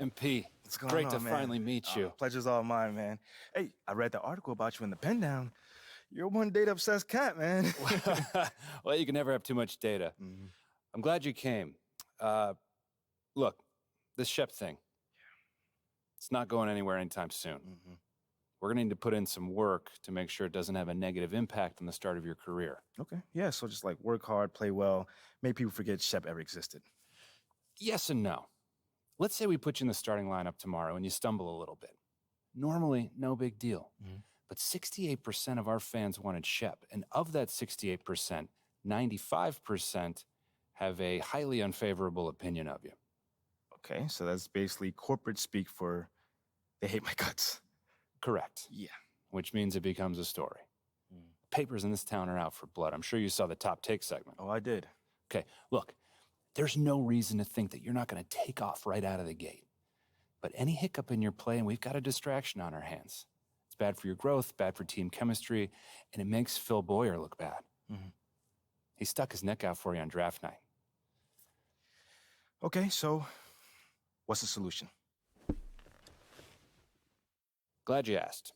MP, What's going great on, to man? finally meet you. Pleasure's all mine, man. Hey, I read the article about you in the pen down. You're one data-obsessed cat, man. Well, you can never have too much data. I'm glad you came. Look, this Shep thing, it's not going anywhere anytime soon. We're going to need to put in some work to make sure it doesn't have a negative impact on the start of your career. Okay, yeah, so just like work hard, play well, make people forget Shep ever existed. Yes and no. Let's say we put you in the starting lineup tomorrow and you stumble a little bit. Normally, no big deal. But 68% of our fans wanted Shep, and of that 68%, 95% have a highly unfavorable opinion of you. Okay, so that's basically corporate speak for they hate my guts. Correct. Yeah. Which means it becomes a story. Papers in this town are out for blood. I'm sure you saw the top take segment. Oh, I did. Okay, look, there's no reason to think that you're not going to take off right out of the gate. But any hiccup in your play, and we've got a distraction on our hands. It's bad for your growth, bad for team chemistry, and it makes Phil Boyer look bad. He stuck his neck out for you on draft night. Okay, so what's the solution? Glad you asked.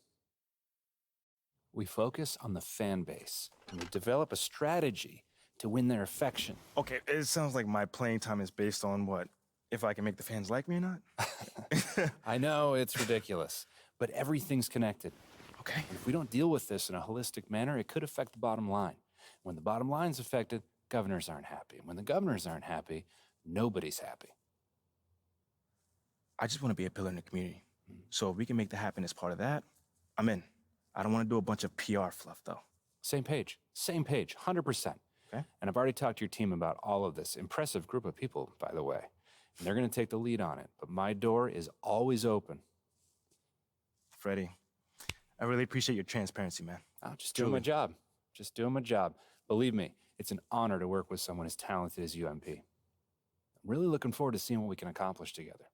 We focus on the fan base, and we develop a strategy to win their affection. Okay, it sounds like my playing time is based on what? If I can make the fans like me or not? I know, it's ridiculous, but everything's connected. Okay. If we don't deal with this in a holistic manner, it could affect the bottom line. When the bottom line's affected, governors aren't happy. And when the governors aren't happy, nobody's happy. I just want to be a pillar in the community. So if we can make that happen as part of that, I'm in. I don't want to do a bunch of PR fluff, though. Same page, 100%. Okay. And I've already talked to your team about all of this. Impressive group of people, by the way. And they're going to take the lead on it. But my door is always open. Freddie, I really appreciate your transparency, man. I'm just doing my job. Just doing my job. Believe me, it's an honor to work with someone as talented as UMP. I'm really looking forward to seeing what we can accomplish together.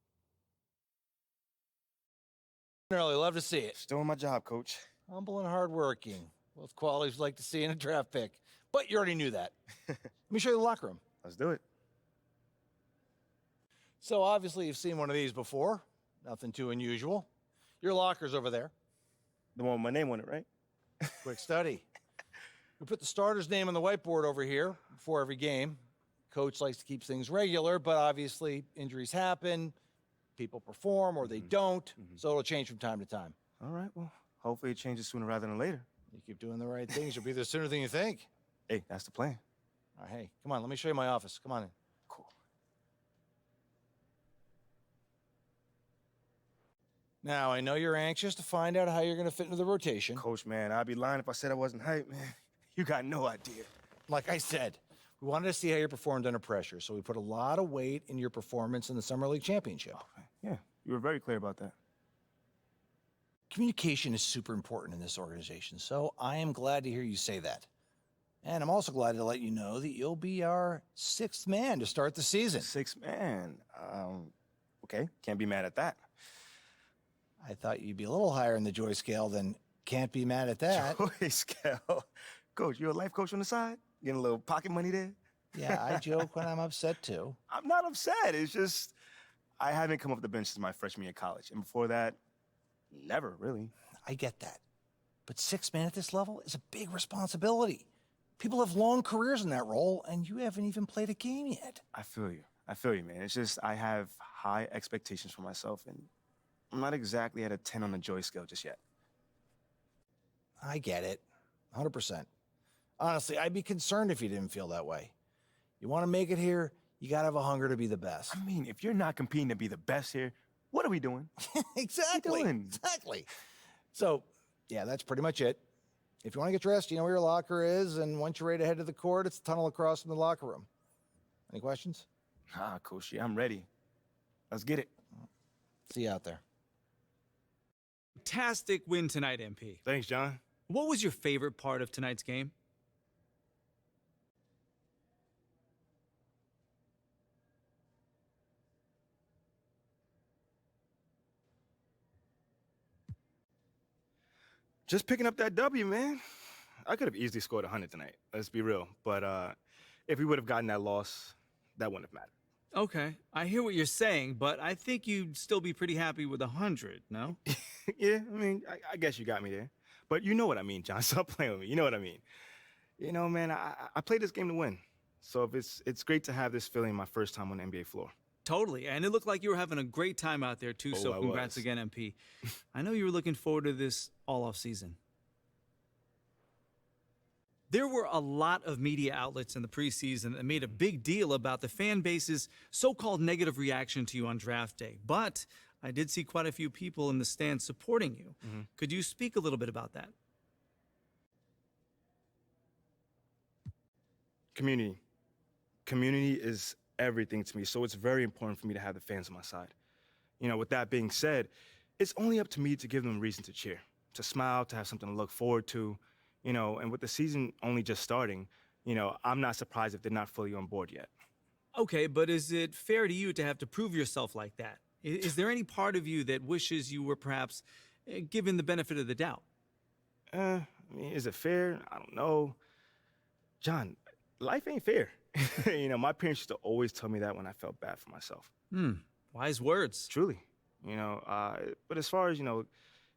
Early, love to see it. Just doing my job, Coach. Humble and hardworking. Both qualities we'd like to see in a draft pick. But you already knew that. Let me show you the locker room. Let's do it. So obviously you've seen one of these before. Nothing too unusual. Your locker's over there. The one with my name on it, right? Quick study. We put the starter's name on the whiteboard over here before every game. Coach likes to keep things regular, but obviously injuries happen. People perform or they don't, so it'll change from time to time. All right, well, hopefully it changes sooner rather than later. You keep doing the right things, you'll be there sooner than you think. Hey, that's the plan. All right, hey, come on, let me show you my office. Come on in. Cool. Now, I know you're anxious to find out how you're going to fit into the rotation. Coach, man, I'd be lying if I said I wasn't hyped, man. You got no idea. Like I said, we wanted to see how you performed under pressure, so we put a lot of weight in your performance in the Summer League Championship. Yeah, you were very clear about that. Communication is super important in this organization, so I am glad to hear you say that. And I'm also glad to let you know that you'll be our sixth man to start the season. Sixth man. Okay, can't be mad at that. I thought you'd be a little higher in the joy scale than can't be mad at that. Joy scale. Coach, you a life coach on the side? Getting a little pocket money there? Yeah, I joke when I'm upset too. I'm not upset. It's just I haven't come off the bench since my freshman year of college. And before that, never, really. I get that. But sixth man at this level is a big responsibility. People have long careers in that role, and you haven't even played a game yet. I feel you, man. It's just I have high expectations for myself, and I'm not exactly at a 10 on the joy scale just yet. I get it. 100%. Honestly, I'd be concerned if you didn't feel that way. You want to make it here, you got to have a hunger to be the best. I mean, if you're not competing to be the best here, what are we doing? Exactly. What are we doing? Exactly. So, yeah, that's pretty much it. If you want to get dressed, you know where your locker is, and once you're ready to head to the court, it's the tunnel across from the locker room. Any questions? Coach, yeah, I'm ready. Let's get it. See you out there. Fantastic win tonight, MP. Thanks, John. What was your favorite part of tonight's game? Just picking up that W, man. I could have easily scored 100 tonight. Let's be real. But if we would have gotten that loss, that wouldn't have mattered. Okay, I hear what you're saying, but I think you'd still be pretty happy with 100, no? Yeah, I mean, I guess you got me there. But you know what I mean, John. Stop playing with me. You know what I mean. You know, man, I played this game to win. So if it's great to have this feeling my first time on the NBA floor. Totally, and it looked like you were having a great time out there, too, so I congrats was. again, MP. I know you were looking forward to this all off season. There were a lot of media outlets in the preseason that made a big deal about the fan base's so-called negative reaction to you on draft day. But I did see quite a few people in the stands supporting you. Could you speak a little bit about that? Community. Community is everything to me, so it's very important for me to have the fans on my side. You know, with that being said, it's only up to me to give them a reason to cheer, to smile, to have something to look forward to. You know, and with the season only just starting, you know, I'm not surprised if they're not fully on board yet. Okay, but is it fair to you to have to prove yourself like that? Is there any part of you that wishes you were perhaps given the benefit of the doubt? I mean, is it fair? I don't know. John, life ain't fair. You know, my parents used to always tell me that when I felt bad for myself. Wise words. Truly. You know, but as far as, you know,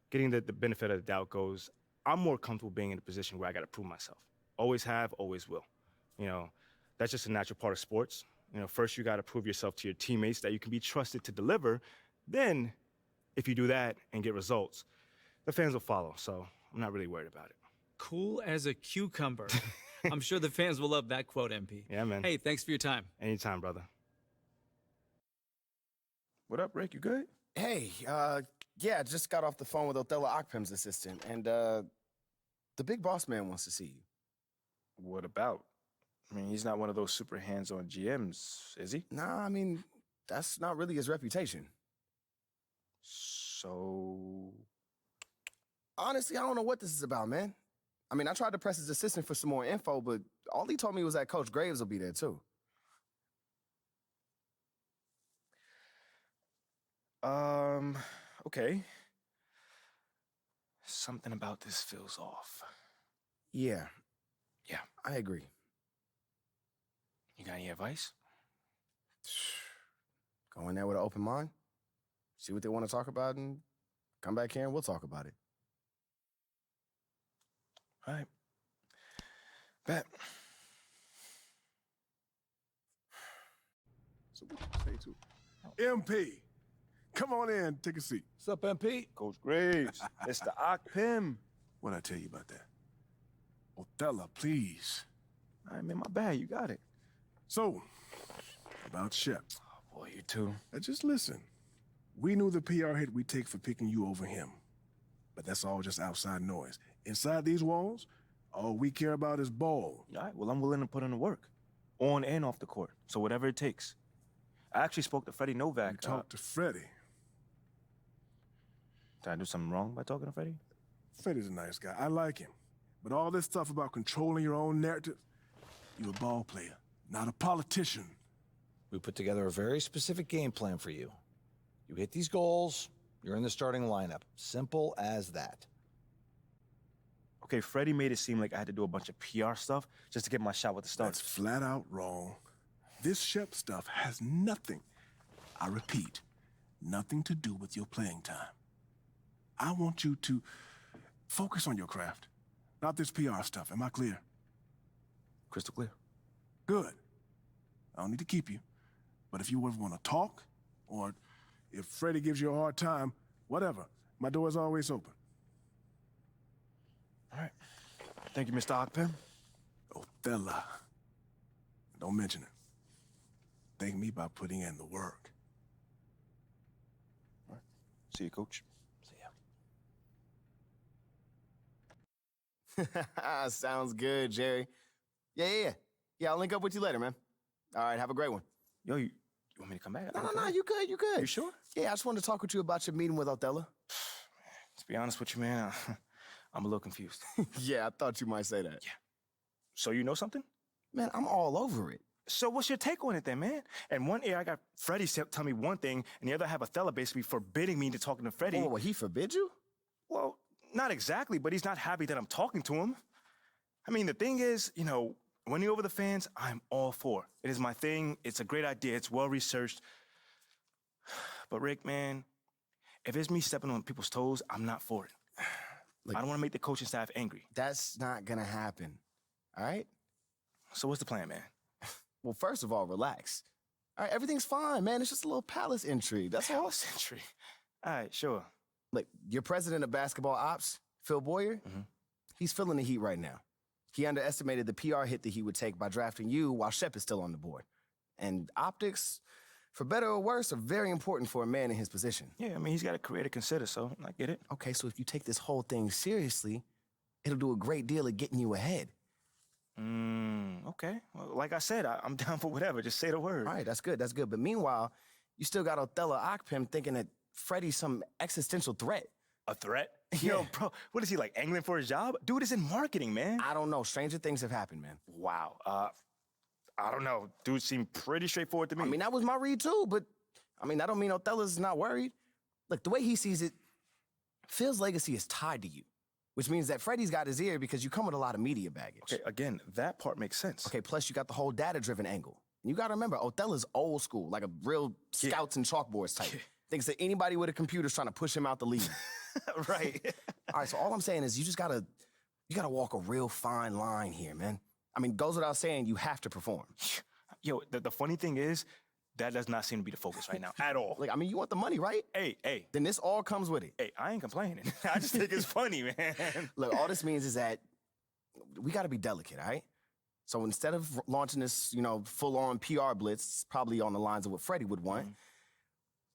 getting the benefit of the doubt goes, I'm more comfortable being in a position where I got to prove myself. Always have, always will. You know, that's just a natural part of sports. You know, first you got to prove yourself to your teammates that you can be trusted to deliver. Then, if you do that and get results, the fans will follow. So I'm not really worried about it. Cool as a cucumber. I'm sure the fans will love that quote, MP. Yeah, man. Hey, thanks for your time. Anytime, brother. What up, Rick? You good? Hey, yeah, just got off the phone with Othello Akpem's assistant, and the big boss man wants to see you. What about? I mean, he's not one of those super hands-on GMs, is he? Nah, I mean, that's not really his reputation. So... Honestly, I don't know what this is about, man. I mean, I tried to press his assistant for some more info, but all he told me was that Coach Graves will be there, too. Okay. Something about this feels off. Yeah. Yeah. I agree. You got any advice? Go in there with an open mind, see what they want to talk about, and come back here and we'll talk about it. All right. Bet. So what you say to MP? Come on in, take a seat. What's up, MP? Coach Graves, Mr. Akpem. What'd I tell you about that? Othello, please. All right, man, my bad. You got it. So, about Shep. Oh, boy, you too. Now just listen. We knew the PR hit we'd take for picking you over him. But that's all just outside noise. Inside these walls, all we care about is ball. All right, well, I'm willing to put in the work, on and off the court, so whatever it takes. I actually spoke to Freddie Novak. You talked to Freddie. Did I do something wrong by talking to Freddie? Freddie's a nice guy. I like him. But all this stuff about controlling your own narrative, you're a ball player, not a politician. We put together a very specific game plan for you. You hit these goals, you're in the starting lineup. Simple as that. Okay, Freddie made it seem like I had to do a bunch of PR stuff just to get my shot with the That's starters. flat out wrong. This Shep stuff has nothing, I repeat, nothing to do with your playing time. I want you to focus on your craft, not this PR stuff. Am I clear? Crystal clear. Good. I don't need to keep you. But if you ever want to talk, or if Freddie gives you a hard time, whatever, my door is always open. All right. Thank you, Mr. Akpem. Othello. Don't mention it. Thank me by putting in the work. All right. See you, Coach. See Yeah. Sounds good, Jerry. Yeah. Yeah, I'll link up with you later, man. All right, have a great one. Yo, you want me to come back? No, you good, you good. You sure? Yeah, I just wanted to talk with you about your meeting with Othello. To be honest with you, man, I'm a little confused. Yeah, I thought you might say that. Yeah. So you know something? Man, I'm all over it. So what's your take on it then, man? And one ear, I got Freddie tell me one thing, and the other I have Othello basically forbidding me to talking to Freddie. Oh, he forbid you? Well, not exactly, but he's not happy that I'm talking to him. I mean, the thing is, you know, Winning over the fans, I'm all for. It is my thing. It's a great idea. It's well-researched. But Rick, man, if it's me stepping on people's toes, I'm not for it. Look, I don't want to make the coaching staff angry. That's not gonna happen, all right? So what's the plan, man? Well, first of all, relax. All right, everything's fine, man. It's just a little palace intrigue. That's all. Palace entry. All right, sure. Look, your president of basketball ops, Phil Boyer, he's feeling the heat right now. He underestimated the PR hit that he would take by drafting you while Shep is still on the board. And optics, for better or worse, are very important for a man in his position. Yeah, I mean, he's got a career to consider, so I get it. Okay, so if you take this whole thing seriously, it'll do a great deal of getting you ahead. Okay. Well, like I said, I'm down for whatever. Just say the word. All right, that's good, that's good. But meanwhile, you still got Othello Akpem thinking that Freddie's some existential threat. A threat? Yeah. Yo, bro, what is he, like, angling for his job? Dude is in marketing, man. I don't know. Stranger things have happened, man. Wow. I don't know. Dude seemed pretty straightforward to me. I mean, that was my read too, but I mean, that don't mean Othello's not worried. Look, the way he sees it, Phil's legacy is tied to you, which means that Freddie's got his ear because you come with a lot of media baggage. Okay, again, that part makes sense. Okay, plus you got the whole data-driven angle. And you gotta remember, Othello's old school, like a real scouts and chalkboards type. Thinks that anybody with a computer's trying to push him out the league. Right. All right, so all I'm saying is you gotta walk a real fine line here, man. I mean, goes without saying, you have to perform. Yo, the funny thing is, that does not seem to be the focus right now at all. Like, I mean, you want the money, right? Hey. Then this all comes with it. Hey, I ain't complaining. I just think it's funny, man. Look, all this means is that we gotta be delicate, all right? So instead of launching this, full-on PR blitz, probably on the lines of what Freddie would want,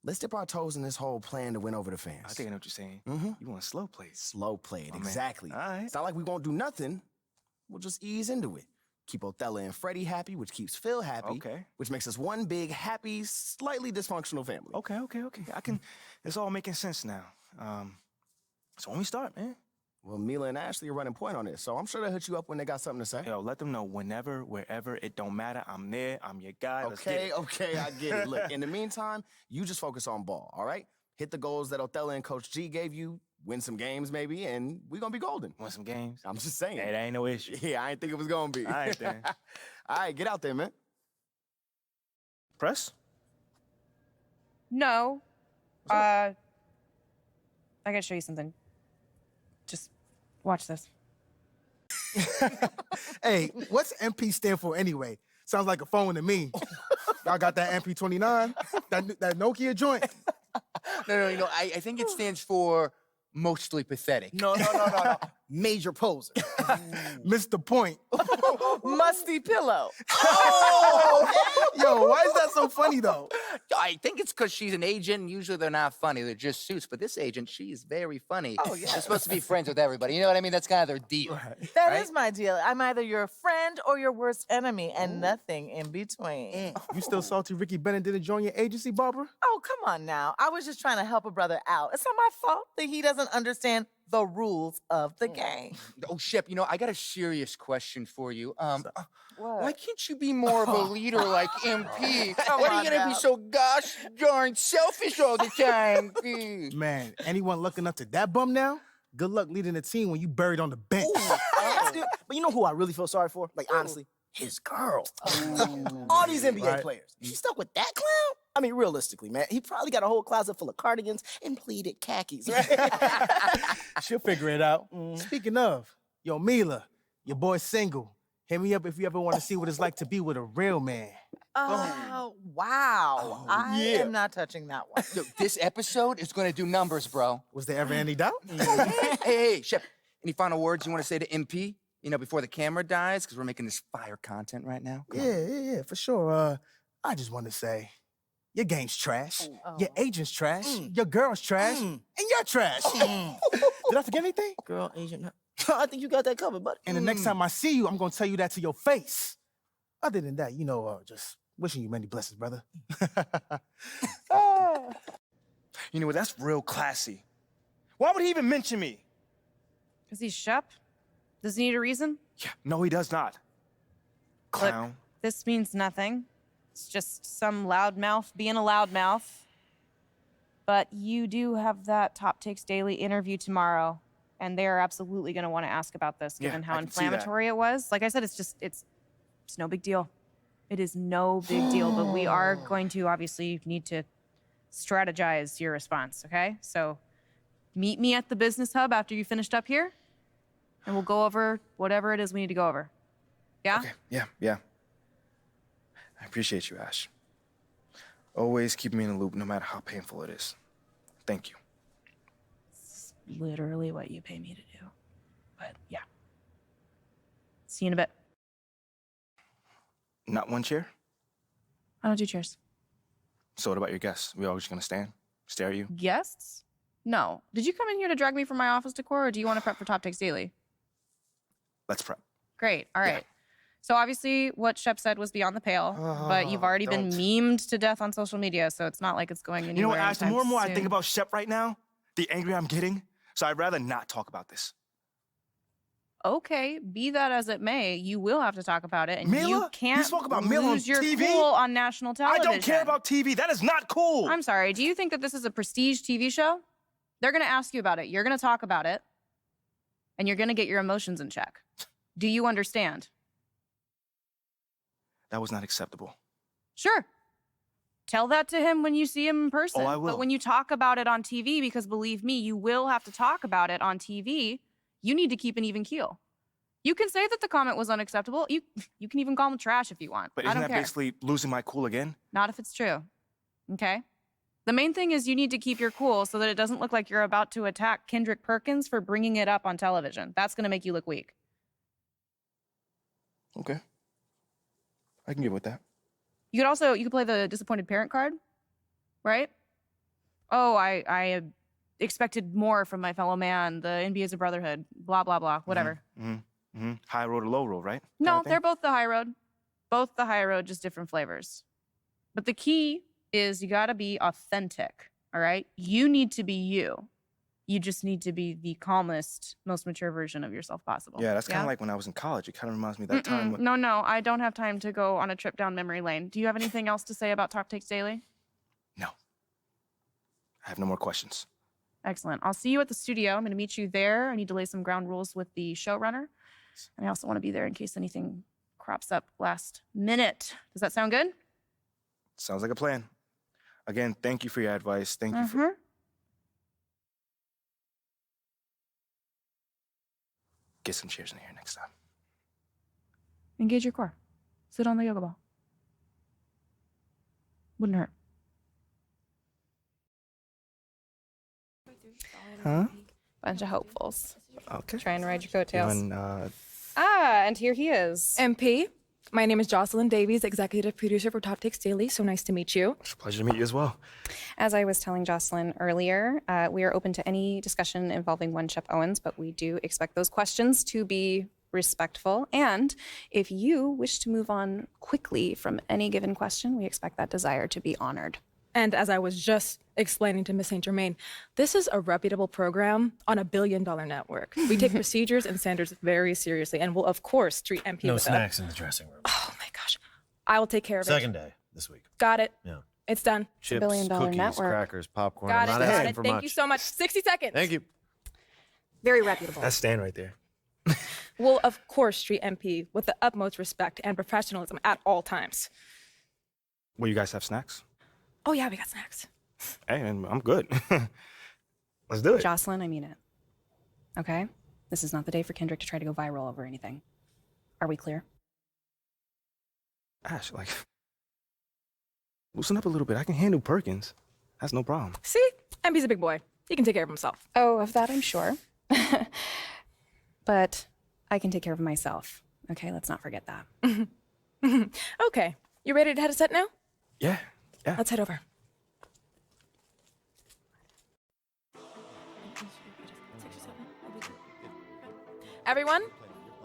let's dip our toes in this whole plan to win over the fans. I think I know what you're saying. You want slow plays. Slow played, Oh, man. exactly. All right. It's not like we won't do nothing. We'll just ease into it. Keep Othello and Freddie happy, which keeps Phil happy. Okay. Which makes us one big, happy, slightly dysfunctional family. Okay. It's all making sense now. So when we start, man. Well, Mila and Ashley are running point on this, so I'm sure they'll hit you up when they got something to say. Yo, let them know whenever, wherever, it don't matter. I'm there. I'm your guy. Let's get Okay, it. I get it. Look, in the meantime, you just focus on ball, all right? Hit the goals that Othello and Coach G gave you, win some games maybe, and we're gonna be golden. Want some games? I'm just saying. Hey, that ain't no issue. Yeah, I ain't think it was gonna be. All right, then. All right, get out there, man. Press? No. I gotta show you something. Just watch this. Hey, what's MP stand for anyway? Sounds like a phone to me. Y'all got that MP29? That Nokia joint? No, I think it stands for mostly pathetic. No. Major poser. Missed the point. Musty pillow. Yo, why is that so funny though? I think it's because she's an agent, and usually they're not funny. They're just suits. But this agent, she's very funny. Oh, yeah. They're supposed to be friends with everybody. You know what I mean? That's kind of their deal. That is my deal. I'm either your friend or your worst enemy, and nothing in between. You still salty Ricky Bennett didn't join your agency, Barbara? Oh, come on now. I was just trying to help a brother out. It's not my fault that he doesn't understand the rules of the game. Oh, Shep, I got a serious question for you. What? Why can't you be more of a leader like MP? Come Why are on you gonna now. be so gosh darn selfish all the time? Man, anyone lucky enough to that bum now? Good luck leading the team when you buried on the bench. But you know who I really feel sorry for? Like, honestly, his girl. All these NBA Right. players. She's stuck with that clown? I mean, realistically, man, he probably got a whole closet full of cardigans and pleated khakis, right? She'll figure it out. Speaking of, yo, Mila, your boy's single. Hit me up if you ever want to see what it's like to be with a real man. Oh, wow. I am not touching that one. Yo, this episode is gonna do numbers, bro. Was there ever any doubt? Hey, Shep, any final words you want to say to MP? Before the camera dies, because we're making this fire content right now. Come on. Yeah, for sure. I just want to say, your game's trash. Your agent's trash. Your girl's trash. And you're trash. Did I forget anything? Girl, agent. I think you got that covered, buddy. And the next time I see you, I'm going to tell you that to your face. Other than that, just wishing you many blessings, brother. You know what? That's real classy. Why would he even mention me? Because he's Shep? Does he need a reason? Yeah, no, he does not. Clown. Look, this means nothing. It's just some loudmouth being a loudmouth. But you do have that Top Takes Daily interview tomorrow, and they're absolutely going to want to ask about this, Yeah, given how I can see that. inflammatory it was. Like I said, it's It's no big deal. It is no big deal, but we are going to obviously need to strategize your response, okay? So meet me at the business hub after you finished up here, and we'll go over whatever it is we need to go over. Yeah? Okay, yeah. I appreciate you, Ash. Always keep me in the loop, no matter how painful it is. Thank you. It's literally what you pay me to do. But yeah. See you in a bit. Not one chair? I don't do chairs. So what about your guests? We all just gonna stand, stare at you? Guests? No. Did you come in here to drag me from my office decor, or do you want to prep for Top Takes Daily? Let's prep. Great. All right. So obviously what Shep said was beyond the pale, but you've already been memed to death on social media, so it's not like it's going anywhere. You know what, Ash, the more and more I soon. think about Shep right now, the angrier I'm getting. So I'd rather not talk about this. Okay, be that as it may, you will have to talk about it, and Mila? you can't You spoke about Mila on lose your TV? cool on national television. I don't care about TV. That is not cool. I'm sorry. Do you think that this is a prestige TV show? They're going to ask you about it. You're going to talk about it, and you're going to get your emotions in check. Do you understand? That was not acceptable. Sure. Tell that to him when you see him in person. Oh, I will. But when you talk about it on TV, because believe me, you will have to talk about it on TV, you need to keep an even keel. You can say that the comment was unacceptable. You can even call him trash if you want. But I isn't don't that care. basically losing my cool again? Not if it's true. Okay? The main thing is you need to keep your cool so that it doesn't look like you're about to attack Kendrick Perkins for bringing it up on television. That's going to make you look weak. Okay. I can get with that. You could play the disappointed parent card, right? Oh, I expected more from my fellow man. The NBA is a brotherhood. Blah, blah, blah. Whatever. High road or low road, right? No, Kinda thing? they're both the high road. Both the high road, just different flavors. But the key is you got to be authentic, all right? You need to be you. You just need to be the calmest, most mature version of yourself possible. Yeah, that's kind of like when I was in college. It kind of reminds me of that time when... No, I don't have time to go on a trip down memory lane. Do you have anything else to say about Top Takes Daily? No. I have no more questions. Excellent. I'll see you at the studio. I'm going to meet you there. I need to lay some ground rules with the showrunner. And I also want to be there in case anything crops up last minute. Does that sound good? Sounds like a plan. Again, thank you for your advice. Thank you for... Get some chairs in here next time. Engage your core. Sit on the yoga ball. Wouldn't hurt. Huh? Bunch of hopefuls. Okay. Trying to ride your coattails. Doing, And here he is. MP, my name is Jocelyn Davies, executive producer for Top Takes Daily. So nice to meet you. It's a pleasure to meet you as well. As I was telling Jocelyn earlier, we are open to any discussion involving one Shep Owens, but we do expect those questions to be respectful. And if you wish to move on quickly from any given question, we expect that desire to be honored. And as I was just explaining to Miss St. Germain, this is a reputable program on $1 billion network. We take procedures and standards very seriously and will, of course, treat MP No with snacks in the dressing room. Oh, my gosh. I will take care of it. Second day this week. Got it. Yeah. It's done. Chips, billion-dollar cookies, network. crackers, popcorn. Got I'm it. not Got asking it. for Thank much. you so much. 60 seconds. Thank you. Very reputable. That's Stan right there. Will, of course, treat MP with the utmost respect and professionalism at all times. Will you guys have snacks? Oh, yeah, we got snacks. Hey, man, I'm good. Let's do it. Jocelyn, I mean it. Okay? This is not the day for Kendrick to try to go viral over anything. Are we clear? Ash, like, loosen up a little bit. I can handle Perkins. That's no problem. See? MP's a big boy. He can take care of himself. Oh, of that I'm sure. But I can take care of myself. Okay, let's not forget that. Okay. You ready to head to set now? Yeah. Let's head over. Everyone,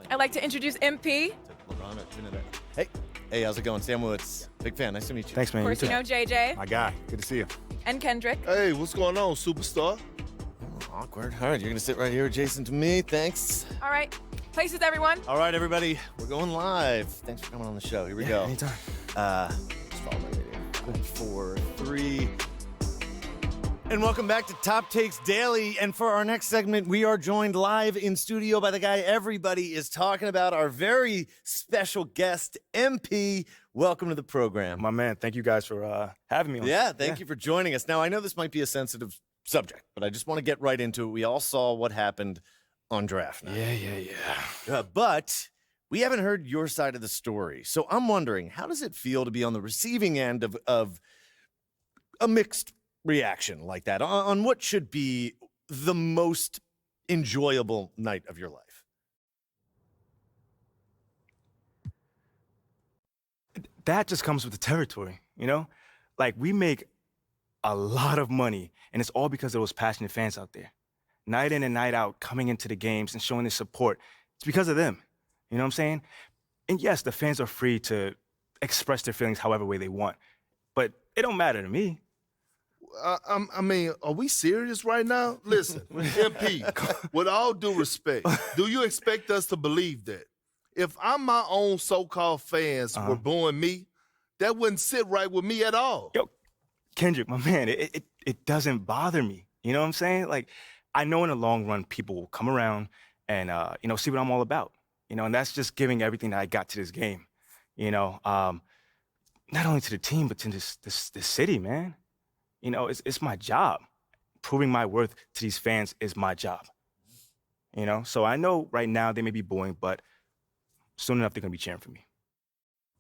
I'd like to introduce MP. Hey, how's it going? Sam Woods. Big fan. Nice to meet you. Thanks, man. Of course, you know JJ My guy. Good to see you. and Kendrick. Hey, what's going on, superstar? Awkward. All right, you're gonna sit right here adjacent to me. Thanks. All right. Places, everyone. All right, everybody, we're going live. Thanks for coming on the show. Here we go. Anytime. Just follow my radio. 4, 3. And welcome back to Top Takes Daily. And for our next segment, we are joined live in studio by the guy everybody is talking about, our very special guest, MP. Welcome to the program. My man, thank you guys for having me on. Yeah, thank you for joining us. Now, I know this might be a sensitive subject, but I just want to get right into it. We all saw what happened on draft night. Yeah. But we haven't heard your side of the story. So I'm wondering, how does it feel to be on the receiving end of a mixed reaction like that on what should be the most enjoyable night of your life? That just comes with the territory, you know? Like, we make a lot of money, and it's all because of those passionate fans out there. Night in and night out, coming into the games and showing their support. It's because of them. You know what I'm saying? And yes, the fans are free to express their feelings however way they want, but it don't matter to me. I mean, are we serious right now? Listen, MP, with all due respect, do you expect us to believe that? If I'm my own so-called fans were booing me, that wouldn't sit right with me at all. Yo, Kendrick, my man, it doesn't bother me. You know what I'm saying? Like, I know in the long run, people will come around and, see what I'm all about. And that's just giving everything that I got to this game. Not only to the team, but to this city, man. It's my job. Proving my worth to these fans is my job. So I know right now they may be booing, but soon enough they're going to be cheering for me.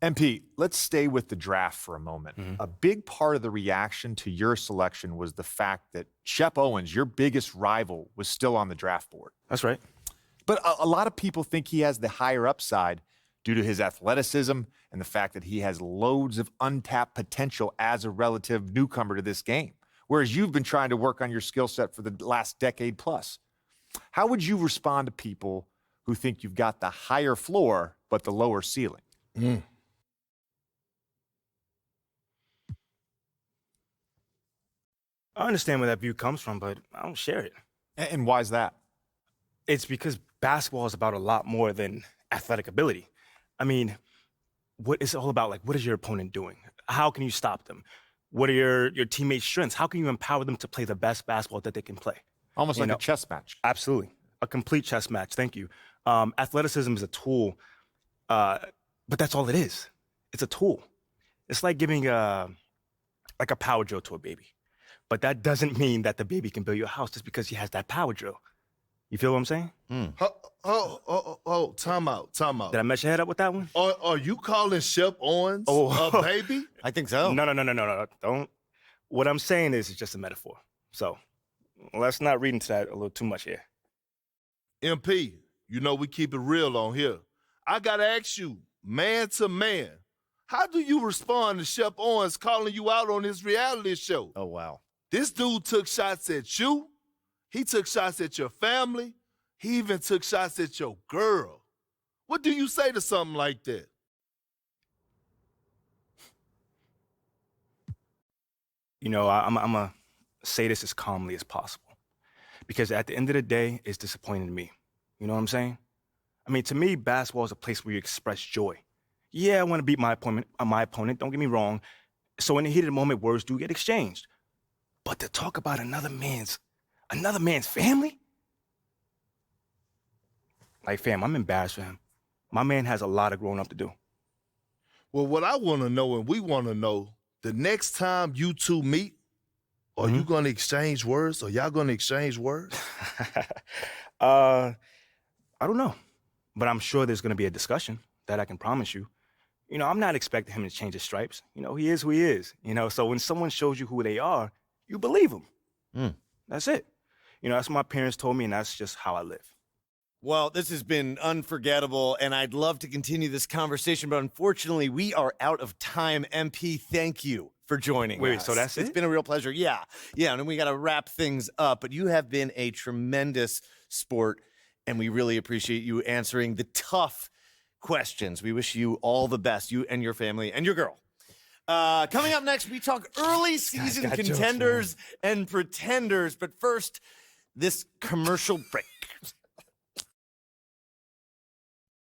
MP, let's stay with the draft for a moment. A big part of the reaction to your selection was the fact that Shep Owens, your biggest rival, was still on the draft board. That's right. But a lot of people think he has the higher upside due to his athleticism and the fact that he has loads of untapped potential as a relative newcomer to this game, whereas you've been trying to work on your skill set for the last decade plus. How would you respond to people who think you've got the higher floor but the lower ceiling? I understand where that view comes from, but I don't share it. And why is that? It's because basketball is about a lot more than athletic ability. I mean, what it's all about, like, what is your opponent doing? How can you stop them? What are your teammates' strengths? How can you empower them to play the best basketball that they can play? Almost like a chess match. Absolutely. A complete chess match. Thank you. Athleticism is a tool, but that's all it is. It's a tool. It's like giving a power drill to a baby. But that doesn't mean that the baby can build your house just because he has that power drill. You feel what I'm saying? Time out. Did I mess your head up with that one? Are you calling Shep Owens a baby? I think so. No. Don't. What I'm saying is it's just a metaphor. So let's not read into that a little too much here. MP, we keep it real on here. I got to ask you, man to man, how do you respond to Shep Owens calling you out on his reality show? Oh, wow. This dude took shots at you. He took shots at your family. He even took shots at your girl. What do you say to something like that? I'm going to say this as calmly as possible. Because at the end of the day, it's disappointing to me. You know what I'm saying? I mean, to me, basketball is a place where you express joy. Yeah, I want to beat my opponent, don't get me wrong. So in the heat of the moment, words do get exchanged. But to talk about another man's family? Like, fam, I'm embarrassed for him. My man has a lot of growing up to do. Well, what I want to know, and we want to know, the next time you two meet, are you going to exchange words? Are y'all going to exchange words? I don't know. But I'm sure there's going to be a discussion. That I can promise you. I'm not expecting him to change his stripes. He is who he is. So when someone shows you who they are, you believe them. That's it. That's what my parents told me, and that's just how I live. Well, this has been unforgettable, and I'd love to continue this conversation, but unfortunately, we are out of time. MP, thank you for joining us. Wait, so that's it? It's been a real pleasure. Yeah, and then we got to wrap things up, but you have been a tremendous sport, and we really appreciate you answering the tough questions. We wish you all the best, you and your family and your girl. Coming up next, we talk early season contenders and pretenders, but first, this commercial break.